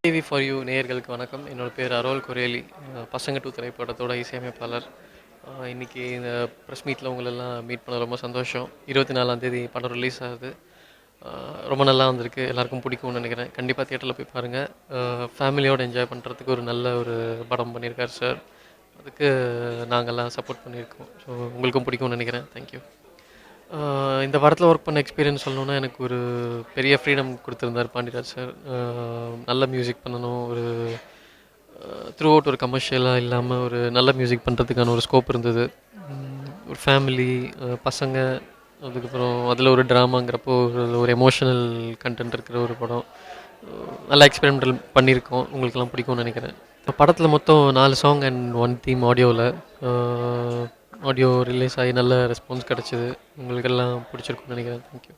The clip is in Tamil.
டிவி ஃபார் யூ நேயர்களுக்கு வணக்கம். என்னோட பேர் அரோல் குரேலி. பசங்க 2 திரைப்படத்தோட இசையமைப்பாளர். இன்னைக்கு இந்த ப்ரெஸ் மீட்டில் உங்களெல்லாம் மீட் பண்ண ரொம்ப சந்தோஷம். 24ஆம் தேதி படம் ரிலீஸ் ஆகுது. ரொம்ப நல்லா வந்திருக்கு. எல்லாருக்கும் பிடிக்கும்னு நினைக்கிறேன். கண்டிப்பாக தியேட்டரில் போய் பாருங்கள். ஃபேமிலியோடு என்ஜாய் பண்ணுறதுக்கு ஒரு நல்ல ஒரு படம் பண்ணியிருக்கார் சார். அதுக்கு நாங்கள்லாம் சப்போர்ட் பண்ணியிருக்கோம். ஸோ உங்களுக்கும் பிடிக்கும்னு நினைக்கிறேன். தேங்க்யூ. இந்த படத்தில் ஒர்க் பண்ண எக்ஸ்பீரியன்ஸ் சொல்லணுன்னா, எனக்கு ஒரு பெரிய ஃப்ரீடம் கொடுத்துருந்தார் பாண்டியராஜ் சார். நல்ல மியூசிக் பண்ணணும், ஒரு த்ரூ அவுட் ஒரு கமர்ஷியலாக இல்லாமல் ஒரு நல்ல மியூசிக் பண்ணுறதுக்கான ஒரு ஸ்கோப் இருந்தது. ஒரு ஃபேமிலி, பசங்க, அதுக்கப்புறம் அதில் ஒரு ட்ராமாங்கிறப்போ ஒரு எமோஷனல் கண்டென்ட் இருக்கிற ஒரு படம். நல்லா எக்ஸ்பெரிமெண்டல் பண்ணியிருக்கோம். உங்களுக்கெல்லாம் பிடிக்கும்னு நினைக்கிறேன். படத்தில் மொத்தம் 4 சாங் அண்ட் 1 தீம் ஆடியோவில். ஆடியோ ரிலீஸ் ஆகி நல்ல ரெஸ்பான்ஸ் கிடச்சிது. உங்களுக்கெல்லாம் பிடிச்சிருக்குன்னு நினைக்கிறேன். தேங்க்யூ.